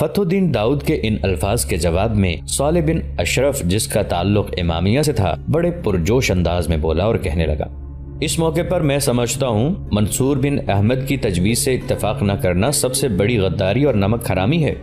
فتح الدین داؤد کے ان الفاظ کے جواب میں صالح بن اشرف، جس کا تعلق امامیہ سے تھا، بڑے پرجوش انداز میں بولا اور کہنے لگا، اس موقع پر میں سمجھتا ہوں منصور بن احمد کی تجویز سے اتفاق نہ کرنا سب سے بڑی غداری اور نمک حرامی ہے،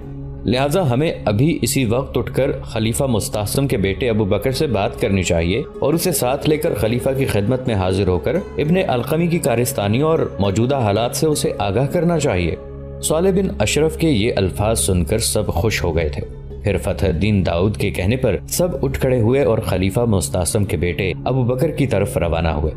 لہٰذا ہمیں ابھی اسی وقت اٹھ کر خلیفہ مستعصم کے بیٹے ابو بکر سے بات کرنی چاہیے اور اسے ساتھ لے کر خلیفہ کی خدمت میں حاضر ہو کر ابن القمی کی کارستانیوں اور موجودہ حالات سے اسے آگاہ کرنا چاہیے۔ صالح بن اشرف کے یہ الفاظ سن کر سب خوش ہو گئے تھے۔ پھر فتح الدین داؤد کے کہنے پر سب اٹھ کھڑے ہوئے اور خلیفہ مستعصم کے بیٹے ابو بکر کی طرف روانہ ہوئے۔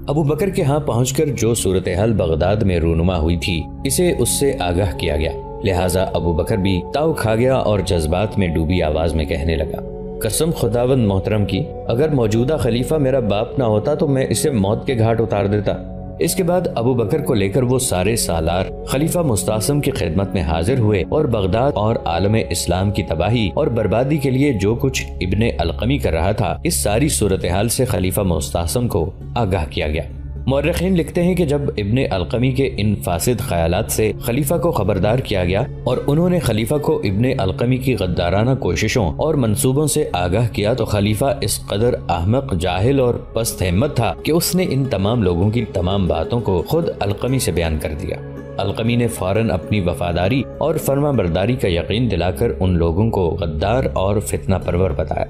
ابو بکر کے ہاں پہنچ کر جو صورتحال بغداد میں رونما ہوئی تھی اسے اس سے آگاہ کیا گیا، لہٰذا ابو بکر بھی تاؤ کھا گیا اور جذبات میں ڈوبی آواز میں کہنے لگا، قسم خداوند محترم کی، اگر موجودہ خلیفہ میرا باپ نہ ہوتا تو میں اسے موت کے گھاٹ اتار دیتا۔ اس کے بعد ابو بکر کو لے کر وہ سارے سالار خلیفہ مستعصم کی خدمت میں حاضر ہوئے اور بغداد اور عالم اسلام کی تباہی اور بربادی کے لیے جو کچھ ابن القمی کر رہا تھا اس ساری صورتحال سے خلیفہ مستعصم کو آگاہ کیا گیا۔ مورخین لکھتے ہیں کہ جب ابن القمی کے ان فاسد خیالات سے خلیفہ کو خبردار کیا گیا اور انہوں نے خلیفہ کو ابن القمی کی غدارانہ کوششوں اور منصوبوں سے آگاہ کیا تو خلیفہ اس قدر احمق، جاہل اور پست ہمت تھا کہ اس نے ان تمام لوگوں کی تمام باتوں کو خود القمی سے بیان کر دیا۔ القمی نے فوراً اپنی وفاداری اور فرما برداری کا یقین دلا کر ان لوگوں کو غدار اور فتنہ پرور بتایا۔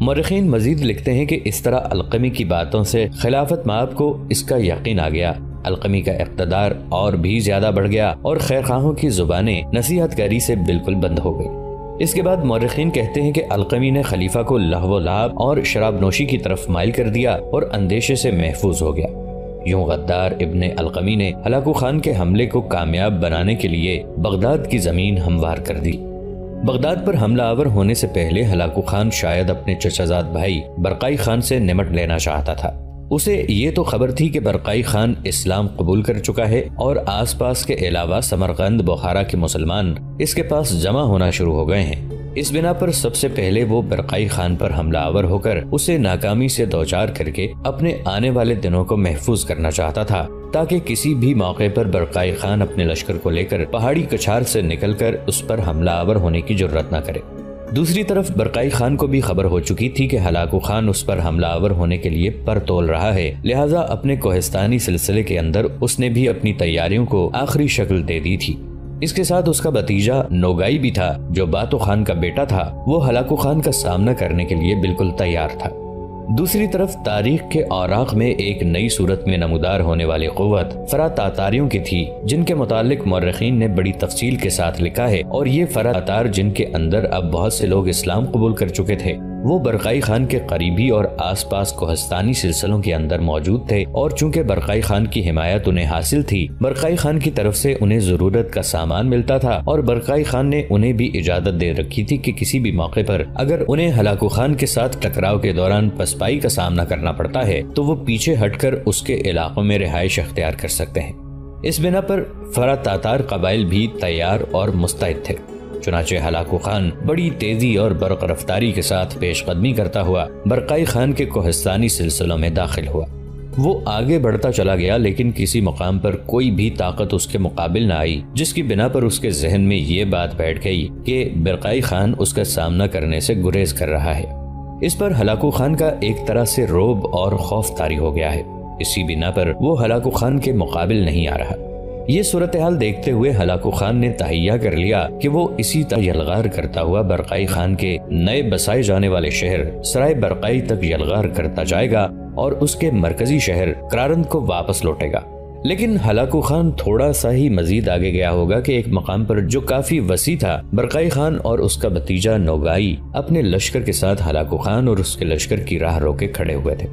مورخین مزید لکھتے ہیں کہ اس طرح القمی کی باتوں سے خلافت مآب کو اس کا یقین آ گیا، القمی کا اقتدار اور بھی زیادہ بڑھ گیا اور خیرخواہوں کی زبانیں نصیحت کاری سے بالکل بند ہو گئی۔ اس کے بعد مورخین کہتے ہیں کہ القمی نے خلیفہ کو لہو و لعب اور شراب نوشی کی طرف مائل کر دیا اور اندیشے سے محفوظ ہو گیا۔ یوں غدار ابن القمی نے ہلاکو خان کے حملے کو کامیاب بنانے کے لیے بغداد کی زمین ہموار کر دی۔ بغداد پر حملہ آور ہونے سے پہلے ہلاکو خان شاید اپنے چچا زاد بھائی برقائی خان سے نمٹ لینا چاہتا تھا۔ اسے یہ تو خبر تھی کہ برقائی خان اسلام قبول کر چکا ہے اور آس پاس کے علاوہ سمرقند، بخارا کے مسلمان اس کے پاس جمع ہونا شروع ہو گئے ہیں۔ اس بنا پر سب سے پہلے وہ برقائی خان پر حملہ آور ہو کر اسے ناکامی سے دوچار کر کے اپنے آنے والے دنوں کو محفوظ کرنا چاہتا تھا، تاکہ کسی بھی موقع پر برقائی خان اپنے لشکر کو لے کر پہاڑی کچھار سے نکل کر اس پر حملہ آور ہونے کی جرات نہ کرے۔ دوسری طرف برقائی خان کو بھی خبر ہو چکی تھی کہ ہلاکو خان اس پر حملہ آور ہونے کے لیے پر تول رہا ہے، لہٰذا اپنے کوہستانی سلسلے کے اندر اس نے بھی اپنی تیاریوں کو آخری شکل دے دی تھی۔ اس کے ساتھ اس کا بھتیجا نوگائی بھی تھا جو باتو خان کا بیٹا تھا، وہ ہلاکو خان کا سامنا کرنے کے لیے بالکل تیار تھا۔ دوسری طرف تاریخ کے اوراق میں ایک نئی صورت میں نمودار ہونے والی قوت فرا تاتاریوں کی تھی، جن کے متعلق مورخین نے بڑی تفصیل کے ساتھ لکھا ہے، اور یہ فرا تاتار جن کے اندر اب بہت سے لوگ اسلام قبول کر چکے تھے، وہ برقائی خان کے قریبی اور آس پاس کوہستانی سلسلوں کے اندر موجود تھے، اور چونکہ برقائی خان کی حمایت انہیں حاصل تھی، برقائی خان کی طرف سے انہیں ضرورت کا سامان ملتا تھا، اور برقائی خان نے انہیں بھی اجازت دے رکھی تھی کہ کسی بھی موقع پر اگر انہیں ہلاکو خان کے ساتھ ٹکراؤ کے دوران پسپائی کا سامنا کرنا پڑتا ہے تو وہ پیچھے ہٹ کر اس کے علاقوں میں رہائش اختیار کر سکتے ہیں۔ اس بنا پر فرا تاتار قبائل بھی تیار اور مستعد تھے۔ چنانچہ ہلاکو خان بڑی تیزی اور برق رفتاری کے ساتھ پیش قدمی کرتا ہوا برقائی خان کے کوہستانی سلسلوں میں داخل ہوا۔ وہ آگے بڑھتا چلا گیا، لیکن کسی مقام پر کوئی بھی طاقت اس کے مقابل نہ آئی، جس کی بنا پر اس کے ذہن میں یہ بات بیٹھ گئی کہ برقائی خان اس کا سامنا کرنے سے گریز کر رہا ہے۔ اس پر ہلاکو خان کا ایک طرح سے رعب اور خوف طاری ہو گیا ہے، اسی بنا پر وہ ہلاکو خان کے مقابل نہیں آ رہا۔ یہ صورتحال دیکھتے ہوئے ہلاکو خان نے تہیہ کر لیا کہ وہ اسی طرح یلغار کرتا ہوا برقائی خان کے نئے بسائے جانے والے شہر سرائے برقائی تک یلغار کرتا جائے گا اور اس کے مرکزی شہر کرارند کو واپس لوٹے گا۔ لیکن ہلاکو خان تھوڑا سا ہی مزید آگے گیا ہوگا کہ ایک مقام پر جو کافی وسیع تھا، برقائی خان اور اس کا بھتیجا نوگائی اپنے لشکر کے ساتھ ہلاکو خان اور اس کے لشکر کی راہ روکے کھڑے ہوئے تھے۔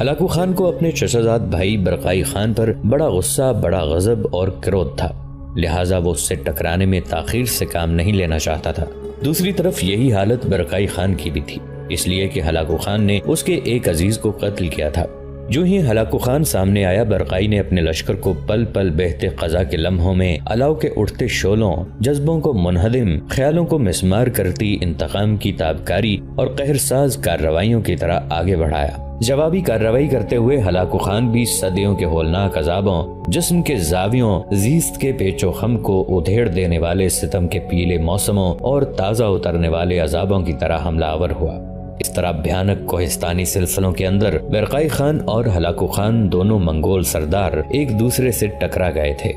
ہلاکو خان کو اپنے چچا زاد بھائی برقائی خان پر بڑا غصہ، بڑا غضب اور کرودھ تھا، لہٰذا وہ اس سے ٹکرانے میں تاخیر سے کام نہیں لینا چاہتا تھا۔ دوسری طرف یہی حالت برقائی خان کی بھی تھی، اس لیے کہ ہلاکو خان نے اس کے ایک عزیز کو قتل کیا تھا۔ جو ہی ہلاکو خان سامنے آیا، برقائی نے اپنے لشکر کو پل پل بہتے قضا کے لمحوں میں الاؤ کے اٹھتے شعلوں، جذبوں کو منہدم، خیالوں کو مسمار کرتی انتقام کی تابکاری اور قہر ساز کارروائیوں کی طرح آگے بڑھایا۔ جوابی کارروائی کرتے ہوئے ہلاکو خان بھی صدیوں کے ہولناک عذابوں، جسم کے زاویوں، زیست کے پیچ و خم کو ادھیڑ دینے والے ستم کے پیلے موسموں اور تازہ اترنے والے عذابوں کی طرح حملہ آور ہوا۔ اس طرح بھیانک کوہستانی سلسلوں کے اندر برقائی خان اور ہلاکو خان دونوں منگول سردار ایک دوسرے سے ٹکرا گئے تھے۔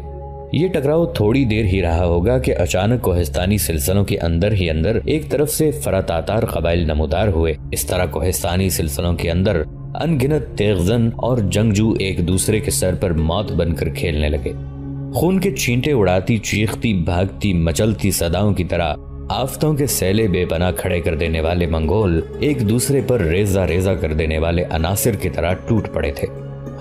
یہ ٹکراؤ تھوڑی دیر ہی رہا ہوگا کہ اچانک کوہستانی سلسلوں کے اندر ہی اندر ایک طرف سے فراتاتار قبائل نمودار ہوئے۔ اس طرح کوہستانی سلسلوں کے اندر ان گنت تیغزن اور جنگجو ایک دوسرے کے سر پر موت بن کر کھیلنے لگے۔ خون کے چھینٹے اڑاتی، چیختی، بھاگتی، مچلتی صداؤں کی طرح آفتوں کے سیلے بے پناہ کھڑے کر دینے والے منگول ایک دوسرے پر ریزہ ریزہ کر دینے والے عناصر کی طرح ٹوٹ پڑے تھے۔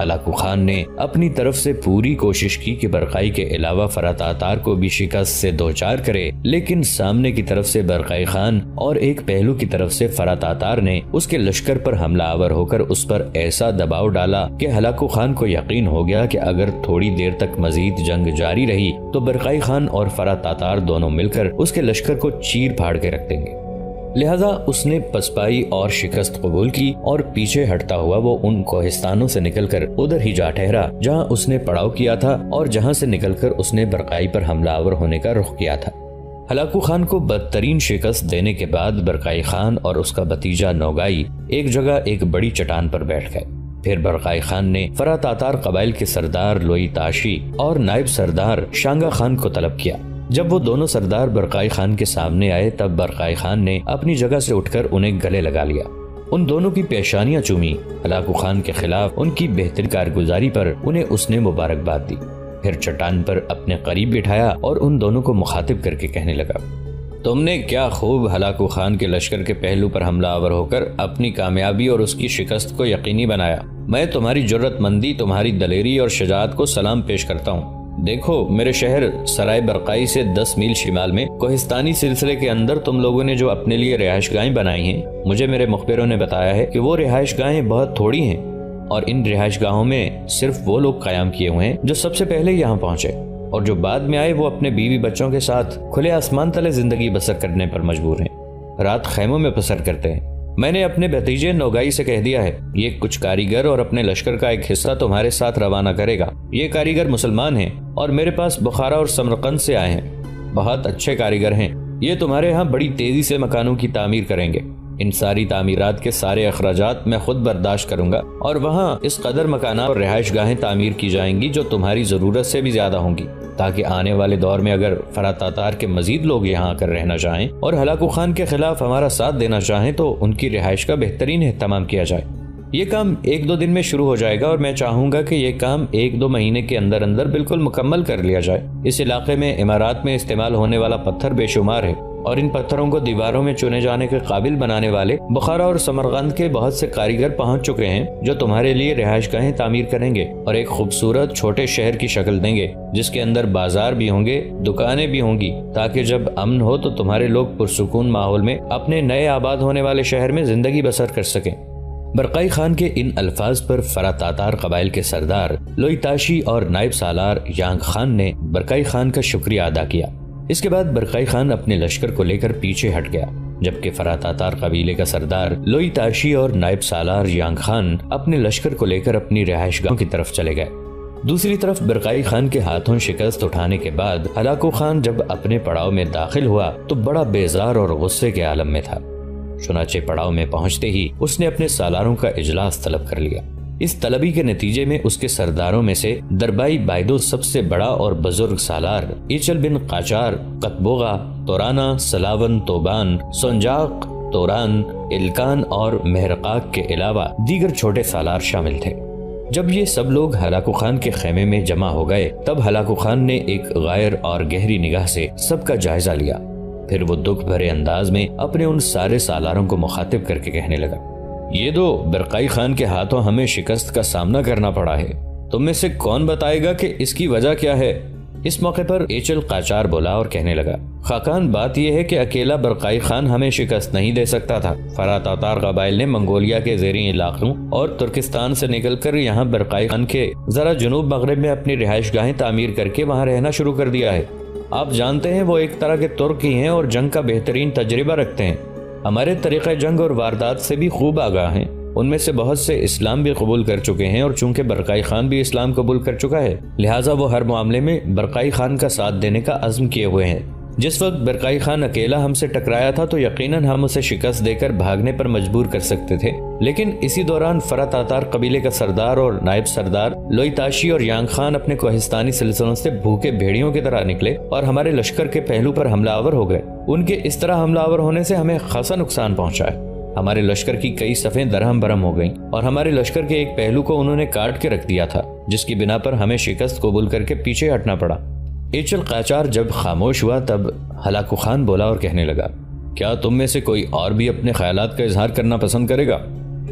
ہلاکو خان نے اپنی طرف سے پوری کوشش کی کہ برقائی کے علاوہ فراتاتار کو بھی شکست سے دوچار کرے، لیکن سامنے کی طرف سے برقائی خان اور ایک پہلو کی طرف سے فراتاتار نے اس کے لشکر پر حملہ آور ہو کر اس پر ایسا دباؤ ڈالا کہ ہلاکو خان کو یقین ہو گیا کہ اگر تھوڑی دیر تک مزید جنگ جاری رہی تو برقائی خان اور فراتاتار دونوں مل کر اس کے لشکر کو چیر پھاڑ کے رکھ دیں گے۔ لہذا اس نے پسپائی اور شکست قبول کی اور پیچھے ہٹتا ہوا وہ ان کوہستانوں سے نکل کر ادھر ہی جا ٹھہرا جہاں اس نے پڑاؤ کیا تھا اور جہاں سے نکل کر اس نے برقائی پر حملہ آور ہونے کا رخ کیا تھا۔ ہلاکو خان کو بدترین شکست دینے کے بعد برقائی خان اور اس کا بھتیجا نوگائی ایک جگہ ایک بڑی چٹان پر بیٹھ گئے۔ پھر برقائی خان نے فراتاتار قبائل کے سردار لوئی تاشی اور نائب سردار شانگا خان کو طلب کیا۔ جب وہ دونوں سردار برقائی خان کے سامنے آئے تب برقائی خان نے اپنی جگہ سے اٹھ کر انہیں گلے لگا لیا، ان دونوں کی پیشانیاں چومی۔ ہلاکو خان کے خلاف ان کی بہتر کارگزاری پر انہیں اس نے مبارکباد دی، پھر چٹان پر اپنے قریب بٹھایا اور ان دونوں کو مخاطب کر کے کہنے لگا، تم نے کیا خوب ہلاکو خان کے لشکر کے پہلو پر حملہ آور ہو کر اپنی کامیابی اور اس کی شکست کو یقینی بنایا۔ میں تمہاری جرت مندی، تمہاری دلیری اور شجاعت کو سلام پیش کرتا ہوں۔ دیکھو، میرے شہر سرائے برقائی سے 10 میل شمال میں کوہستانی سلسلے کے اندر تم لوگوں نے جو اپنے لیے رہائش گاہیں بنائی ہیں، مجھے میرے مخبروں نے بتایا ہے کہ وہ رہائش گاہیں بہت تھوڑی ہیں اور ان رہائش گاہوں میں صرف وہ لوگ قیام کیے ہوئے ہیں جو سب سے پہلے یہاں پہنچے، اور جو بعد میں آئے وہ اپنے بیوی بچوں کے ساتھ کھلے آسمان تلے زندگی بسر کرنے پر مجبور ہیں، رات خیموں میں بسر کرتے ہیں۔ میں نے اپنے بھتیجے نوگائی سے کہہ دیا ہے، یہ کچھ کاریگر اور اپنے لشکر کا ایک حصہ تمہارے ساتھ روانہ کرے گا۔ یہ کاریگر مسلمان ہیں اور میرے پاس بخارا اور سمرقند سے آئے ہیں، بہت اچھے کاریگر ہیں۔ یہ تمہارے ہاں بڑی تیزی سے مکانوں کی تعمیر کریں گے۔ ان ساری تعمیرات کے سارے اخراجات میں خود برداشت کروں گا، اور وہاں اس قدر مکانات اور رہائش گاہیں تعمیر کی جائیں گی جو تمہاری ضرورت سے بھی زیادہ ہوں گی، تاکہ آنے والے دور میں اگر فراتاتار کے مزید لوگ یہاں آ کر رہنا چاہیں اور ہلاکو خان کے خلاف ہمارا ساتھ دینا چاہیں تو ان کی رہائش کا بہترین اہتمام کیا جائے۔ یہ کام 1-2 دن میں شروع ہو جائے گا اور میں چاہوں گا کہ یہ کام 1-2 مہینے کے اندر اندر بالکل مکمل کر لیا جائے۔ اس علاقے میں عمارات میں استعمال ہونے والا پتھر بے شمار ہے اور ان پتھروں کو دیواروں میں چنے جانے کے قابل بنانے والے بخارا اور سمرقند کے بہت سے کاریگر پہنچ چکے ہیں جو تمہارے لیے رہائش گاہیں تعمیر کریں گے اور ایک خوبصورت چھوٹے شہر کی شکل دیں گے، جس کے اندر بازار بھی ہوں گے، دکانیں بھی ہوں گی، تاکہ جب امن ہو تو تمہارے لوگ پرسکون ماحول میں اپنے نئے آباد ہونے والے شہر میں زندگی بسر کر سکیں۔ برقائی خان کے ان الفاظ پر فراتاتار قبائل کے سردار لوئی تاشی اور نائب سالار یانگ خان نے برقائی خان کا شکریہ ادا کیا۔ اس کے بعد برقائی خان اپنے لشکر کو لے کر پیچھے ہٹ گیا، جبکہ فراتاتار قبیلے کا سردار لوئی تاشی اور نائب سالار یانگ خان اپنے لشکر کو لے کر اپنی رہائش گاہوں کی طرف چلے گئے۔ دوسری طرف برقائی خان کے ہاتھوں شکست اٹھانے کے بعد ہلاکو خان جب اپنے پڑاؤ میں داخل ہوا تو بڑا بیزار اور غصے کے عالم میں تھا۔ چنانچہ پڑاؤ میں پہنچتے ہی اس نے اپنے سالاروں کا اجلاس طلب کر لیا۔ اس طلبی کے نتیجے میں اس کے سرداروں میں سے دربائی بائدو سب سے بڑا اور بزرگ سالار، ایچل بن قاچار، قطبوغا، تورانا، سلاون، توبان، سونجاق، توران، الکان اور مہرقاق کے علاوہ دیگر چھوٹے سالار شامل تھے۔ جب یہ سب لوگ ہلاکو خان کے خیمے میں جمع ہو گئے تب ہلاکو خان نے ایک غائر اور گہری نگاہ سے سب کا جائزہ لیا، پھر وہ دکھ بھرے انداز میں اپنے ان سارے سالاروں کو مخاطب کر کے کہنے لگا، یہ دو برقائی خان کے ہاتھوں ہمیں شکست کا سامنا کرنا پڑا ہے، تم میں سے کون بتائے گا کہ اس کی وجہ کیا ہے؟ اس موقع پر ایچل قاچار بولا اور کہنے لگا، خاقان بات یہ ہے کہ اکیلا برقائی خان ہمیں شکست نہیں دے سکتا تھا، فراتاتار قبائل نے منگولیا کے زیریں علاقوں اور ترکستان سے نکل کر یہاں برقائی خان کے ذرا جنوب مغرب میں اپنی رہائش گاہیں تعمیر کر کے وہاں رہنا شروع کر دیا ہے۔ آپ جانتے ہیں وہ ایک طرح کے ترک ہی ہیں اور جنگ کا بہترین تجربہ رکھتے ہیں، ہمارے طریقہ جنگ اور واردات سے بھی خوب آگاہ ہیں۔ ان میں سے بہت سے اسلام بھی قبول کر چکے ہیں، اور چونکہ برقائی خان بھی اسلام قبول کر چکا ہے لہٰذا وہ ہر معاملے میں برقائی خان کا ساتھ دینے کا عزم کیے ہوئے ہیں۔ جس وقت برقائی خان اکیلا ہم سے ٹکرایا تھا تو یقیناً ہم اسے شکست دے کر بھاگنے پر مجبور کر سکتے تھے، لیکن اسی دوران فرا تاتار قبیلے کا سردار اور نائب سردار لوئی تاشی اور یانگ خان اپنے کوہستانی سلسلوں سے بھوکے بھیڑیوں کی طرح نکلے اور ہمارے لشکر کے پہلو پر حملہ آور ہو گئے۔ ان کے اس طرح حملہ آور ہونے سے ہمیں خاصا نقصان پہنچا ہے۔ ہمارے لشکر کی کئی صفیں درہم برہم ہو گئیں اور ہمارے لشکر کے ایک پہلو کو انہوں نے کاٹ کے رکھ دیا تھا، جس کی بنا پر ہمیں شکست قبول کر کے پیچھے ہٹنا پڑا۔ ایچل قاچار جب خاموش ہوا تب ہلاکو خان بولا اور کہنے لگا، کیا تم میں سے کوئی اور بھی اپنے خیالات کا اظہار کرنا پسند کرے گا؟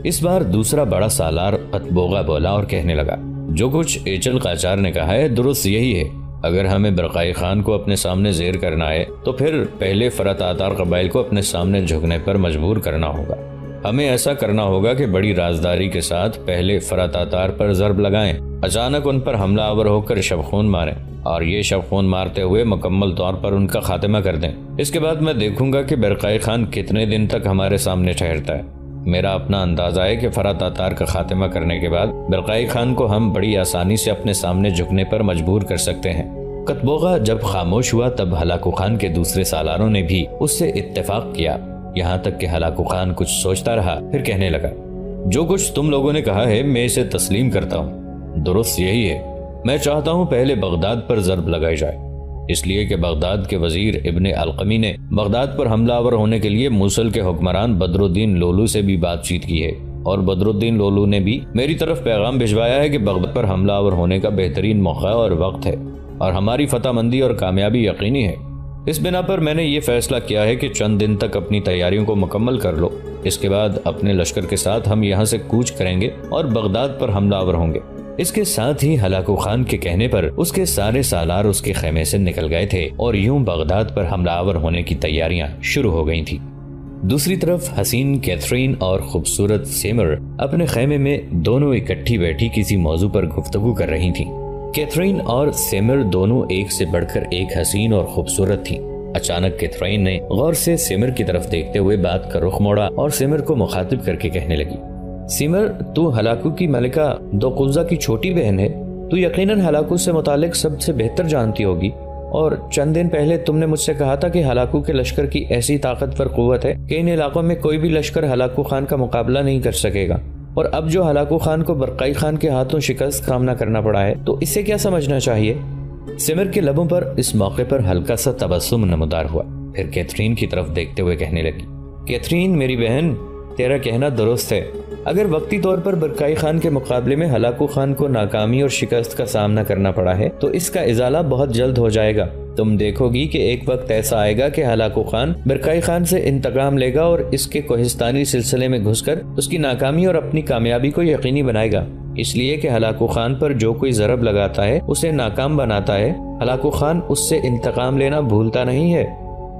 اس بار دوسرا بڑا سالار قطبوغا بولا اور کہنے لگا، جو کچھ ایچل قاچار نے کہا ہے درست یہی ہے۔ اگر ہمیں برقائی خان کو اپنے سامنے زیر کرنا ہے تو پھر پہلے فرا تاتار قبائل کو اپنے سامنے جھکنے پر مجبور کرنا ہوگا۔ ہمیں ایسا کرنا ہوگا کہ بڑی رازداری کے ساتھ پہلے فرا تاتار پر ضرب لگائیں، اچانک ان پر حملہ آور ہو کر شب خون ماریں اور یہ شب خون مارتے ہوئے مکمل طور پر ان کا خاتمہ کر دیں۔ اس کے بعد میں دیکھوں گا کہ برقائی خان کتنے دن تک ہمارے سامنے ٹھہرتا ہے۔ میرا اپنا اندازہ ہے کہ فرا تاتار کا خاتمہ کرنے کے بعد برقائی خان کو ہم بڑی آسانی سے اپنے سامنے جھکنے پر مجبور کر سکتے ہیں۔ قطبوغا جب خاموش ہوا تب ہلاکو خان کے دوسرے سالاروں نے بھی اس سے اتفاق کیا، یہاں تک کہ ہلاکو خان کچھ سوچتا رہا، پھر کہنے لگا، جو کچھ تم لوگوں نے کہا ہے میں اسے تسلیم کرتا ہوں، درست یہی ہے۔ میں چاہتا ہوں پہلے بغداد پر ضرب لگائی جائے، اس لیے کہ بغداد کے وزیر ابن القمی نے بغداد پر حملہ آور ہونے کے لیے موصل کے حکمران بدر الدین لولو سے بھی بات چیت کی ہے، اور بدر الدین لولو نے بھی میری طرف پیغام بھجوایا ہے کہ بغداد پر حملہ آور ہونے کا بہترین موقع اور وقت ہے اور ہماری فتح مندی اور کامیابی یقینی ہے۔ اس بنا پر میں نے یہ فیصلہ کیا ہے کہ چند دن تک اپنی تیاریوں کو مکمل کر لو، اس کے بعد اپنے لشکر کے ساتھ ہم یہاں سے کوچ کریں گے اور بغداد پر حملہ آور ہوں گے۔ اس کے ساتھ ہی ہلاکو خان کے کہنے پر اس کے سارے سالار اس کے خیمے سے نکل گئے تھے اور یوں بغداد پر حملہ آور ہونے کی تیاریاں شروع ہو گئی تھیں۔ دوسری طرف حسین کیتھرین اور خوبصورت سیمر اپنے خیمے میں دونوں اکٹھی بیٹھی کسی موضوع پر گفتگو کر رہی تھیں۔ کیتھرین اور سیمر دونوں ایک سے بڑھ کر ایک حسین اور خوبصورت تھیں۔ اچانک کیتھرین نے غور سے سیمر کی طرف دیکھتے ہوئے بات کا رخ موڑا اور سیمر کو مخاطب کر کے کہنے لگی، سیمر، تو ہلاکو کی ملکہ دوقلزہ کی چھوٹی بہن ہے، تو یقیناً ہلاکو سے متعلق سب سے بہتر جانتی ہوگی، اور چند دن پہلے تم نے مجھ سے کہا تھا کہ ہلاکو کے لشکر کی ایسی طاقتور قوت ہے کہ ان علاقوں میں کوئی بھی لشکر ہلاکو خان کا مقابلہ نہیں کر سکے گا، اور اب جو ہلاکو خان کو برقائی خان کے ہاتھوں شکست کا سامنا کرنا پڑا ہے تو اسے کیا سمجھنا چاہیے؟ سیمر کے لبوں پر اس موقع پر ہلکا سا تبسم نمودار ہوا، پھر کیتھرین کی طرف دیکھتے ہوئے کہنے لگی، کیتھرین میری بہن، تیرا کہنا درست ہے۔ اگر وقتی طور پر برقائی خان کے مقابلے میں ہلاکو خان کو ناکامی اور شکست کا سامنا کرنا پڑا ہے تو اس کا ازالہ بہت جلد ہو جائے گا۔ تم دیکھو گی کہ ایک وقت ایسا آئے گا کہ ہلاکو خان برقائی خان سے انتقام لے گا اور اس کے کوہستانی سلسلے میں گھس کر اس کی ناکامی اور اپنی کامیابی کو یقینی بنائے گا، اس لیے کہ ہلاکو خان پر جو کوئی ضرب لگاتا ہے اسے ناکام بناتا ہے۔ ہلاکو خان اس سے انتقام لینا بھولتا نہیں ہے۔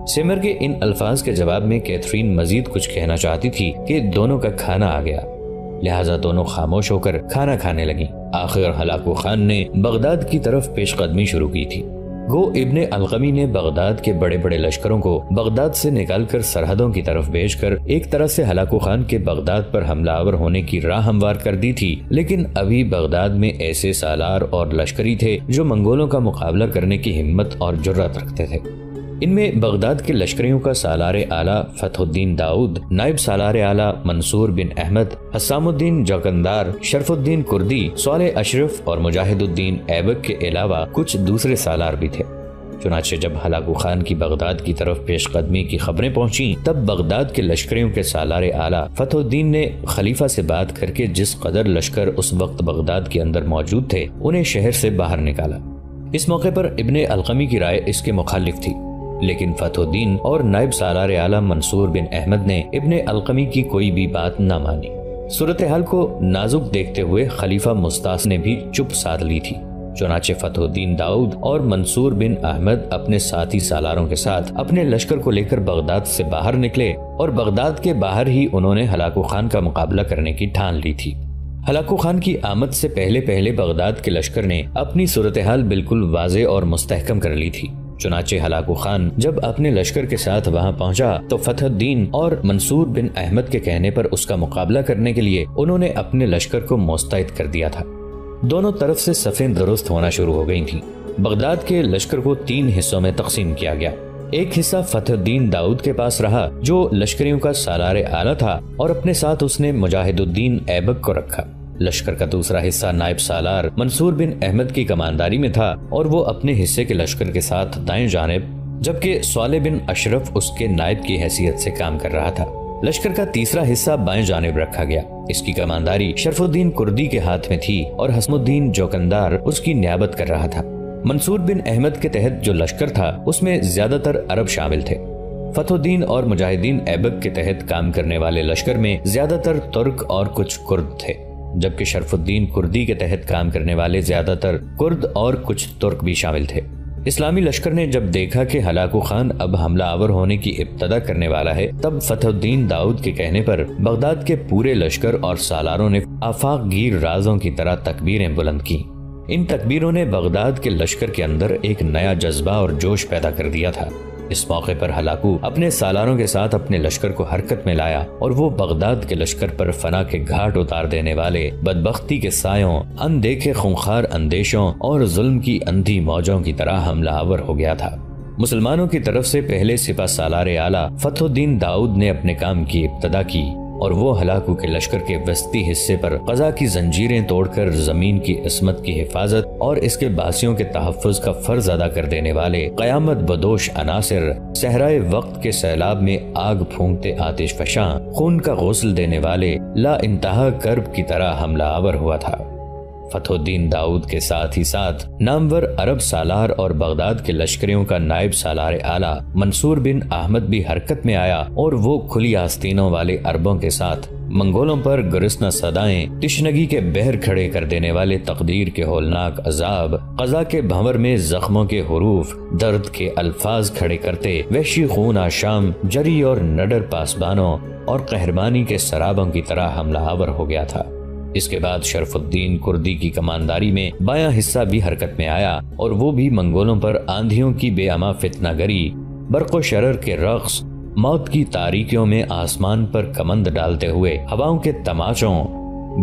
سیمر کے ان الفاظ کے جواب میں کیتھرین مزید کچھ کہنا چاہتی تھی کہ دونوں کا کھانا آ گیا، لہٰذا دونوں خاموش ہو کر کھانا کھانے لگیں۔ آخر ہلاکو خان نے بغداد کی طرف پیش قدمی شروع کی تھی۔ گو ابن القمی نے بغداد کے بڑے بڑے لشکروں کو بغداد سے نکال کر سرحدوں کی طرف بھیج کر ایک طرح سے ہلاکو خان کے بغداد پر حملہ آور ہونے کی راہ ہموار کر دی تھی، لیکن ابھی بغداد میں ایسے سالار اور لشکری تھے جو منگولوں کا مقابلہ کرنے کی ہمت اور جرأت رکھتے تھے۔ ان میں بغداد کے لشکریوں کا سالار اعلیٰ فتح الدین داؤد، نائب سالار اعلیٰ منصور بن احمد، حسام الدین جوکندار، شرف الدین کردی، صالح اشرف اور مجاہد الدین ایبک کے علاوہ کچھ دوسرے سالار بھی تھے۔ چنانچہ جب ہلاکو خان کی بغداد کی طرف پیش قدمی کی خبریں پہنچیں تب بغداد کے لشکریوں کے سالار اعلیٰ فتح الدین نے خلیفہ سے بات کر کے جس قدر لشکر اس وقت بغداد کے اندر موجود تھے انہیں شہر سے باہر نکالا۔ اس موقع پر ابن القمی کی رائے اس کے مخالف تھی، لیکن فتح الدین اور نائب سالار اعلیٰ منصور بن احمد نے ابن القمی کی کوئی بھی بات نہ مانی۔ صورتحال کو نازک دیکھتے ہوئے خلیفہ مستعصم نے بھی چپ سادھ لی تھی۔ چنانچہ فتح الدین داؤد اور منصور بن احمد اپنے ساتھی سالاروں کے ساتھ اپنے لشکر کو لے کر بغداد سے باہر نکلے اور بغداد کے باہر ہی انہوں نے ہلاکو خان کا مقابلہ کرنے کی ٹھان لی تھی۔ ہلاکو خان کی آمد سے پہلے بغداد کے لشکر نے اپنی صورتحال بالکل واضح اور مستحکم کر لی تھی۔ چنانچہ ہلاکو خان جب اپنے لشکر کے ساتھ وہاں پہنچا تو فتح الدین اور منصور بن احمد کے کہنے پر اس کا مقابلہ کرنے کے لیے انہوں نے اپنے لشکر کو مستعد کر دیا تھا۔ دونوں طرف سے صفیں درست ہونا شروع ہو گئی تھیں۔ بغداد کے لشکر کو 3 حصوں میں تقسیم کیا گیا۔ ایک حصہ فتح الدین داؤد کے پاس رہا جو لشکریوں کا سالار اعلیٰ تھا اور اپنے ساتھ اس نے مجاہد الدین ایبک کو رکھا۔ لشکر کا دوسرا حصہ نائب سالار منصور بن احمد کی کمانداری میں تھا اور وہ اپنے حصے کے لشکر کے ساتھ دائیں جانب، جبکہ صالح بن اشرف اس کے نائب کی حیثیت سے کام کر رہا تھا۔ لشکر کا تیسرا حصہ بائیں جانب رکھا گیا۔ اس کی کمانداری شرف الدین کردی کے ہاتھ میں تھی اور حسن الدین جوکندار اس کی نیابت کر رہا تھا۔ منصور بن احمد کے تحت جو لشکر تھا اس میں زیادہ تر عرب شامل تھے۔ فتح الدین اور مجاہدین ایبک کے تحت کام کرنے والے لشکر میں زیادہ تر ترک اور کچھ کرد تھے، جبکہ شرف الدین کردی کے تحت کام کرنے والے زیادہ تر کرد اور کچھ ترک بھی شامل تھے۔ اسلامی لشکر نے جب دیکھا کہ ہلاکو خان اب حملہ آور ہونے کی ابتدا کرنے والا ہے، تب فتح الدین داؤد کے کہنے پر بغداد کے پورے لشکر اور سالاروں نے آفاق گیر رازوں کی طرح تکبیریں بلند کی۔ ان تکبیروں نے بغداد کے لشکر کے اندر ایک نیا جذبہ اور جوش پیدا کر دیا تھا۔ اس موقع پر ہلاکو اپنے سالاروں کے ساتھ اپنے لشکر کو حرکت میں لایا اور وہ بغداد کے لشکر پر فنا کے گھاٹ اتار دینے والے بدبختی کے سایوں، اندیکھے خونخوار اندیشوں اور ظلم کی اندھی موجوں کی طرح حملہ آور ہو گیا تھا۔ مسلمانوں کی طرف سے پہلے سپہ سالار اعلیٰ فتح الدین داؤد نے اپنے کام کی ابتدا کی اور وہ ہلاکو کے لشکر کے وسطی حصے پر قضا کی زنجیریں توڑ کر زمین کی عصمت کی حفاظت اور اس کے باسیوں کے تحفظ کا فرض ادا کر دینے والے قیامت بدوش عناصر، صحرائے وقت کے سیلاب میں آگ پھونکتے آتش فشاں، خون کا غسل دینے والے لا انتہا کرب کی طرح حملہ آور ہوا تھا۔ فتح الدین داؤد کے ساتھ ہی ساتھ نامور عرب سالار اور بغداد کے لشکریوں کا نائب سالار اعلیٰ منصور بن احمد بھی حرکت میں آیا اور وہ کھلی آستینوں والے عربوں کے ساتھ منگولوں پر گرسنہ صدائیں، تشنگی کے بہر کھڑے کر دینے والے تقدیر کے ہولناک عذاب، قضا کے بھنور میں زخموں کے حروف، درد کے الفاظ کھڑے کرتے وحشی خون آشام، جری اور نڈر پاسبانوں اور قہرمانی کے سرابوں کی طرح حملہ آور ہو گیا تھا۔ اس کے بعد شرف الدین کردی کی کمانداری میں بایاں حصہ بھی حرکت میں آیا اور وہ بھی منگولوں پر آندھیوں کی بے اما فتنہ گری، برق و شرر کے رقص، موت کی تاریکیوں میں آسمان پر کمند ڈالتے ہوئے ہواؤں کے تماچوں،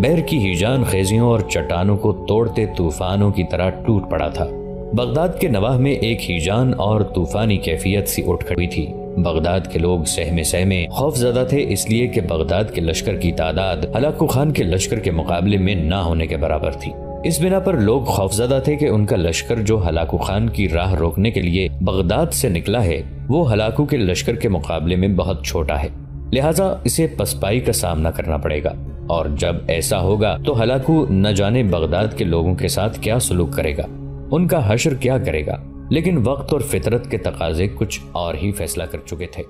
بحر کی ہیجان خیزیوں اور چٹانوں کو توڑتے طوفانوں کی طرح ٹوٹ پڑا تھا۔ بغداد کے نواح میں ایک ہیجان اور طوفانی کیفیت سی اٹھ کھڑی تھی۔ بغداد کے لوگ سہمے خوف زدہ تھے، اس لیے کہ بغداد کے لشکر کی تعداد ہلاکو خان کے لشکر کے مقابلے میں نہ ہونے کے برابر تھی۔ اس بنا پر لوگ خوفزدہ تھے کہ ان کا لشکر جو ہلاکو خان کی راہ روکنے کے لیے بغداد سے نکلا ہے، وہ ہلاکو کے لشکر کے مقابلے میں بہت چھوٹا ہے، لہٰذا اسے پسپائی کا سامنا کرنا پڑے گا، اور جب ایسا ہوگا تو ہلاکو نہ جانے بغداد کے لوگوں کے ساتھ کیا سلوک کرے گا، ان کا حشر کیا کرے گا۔ لیکن وقت اور فطرت کے تقاضے کچھ اور ہی فیصلہ کر چکے تھے۔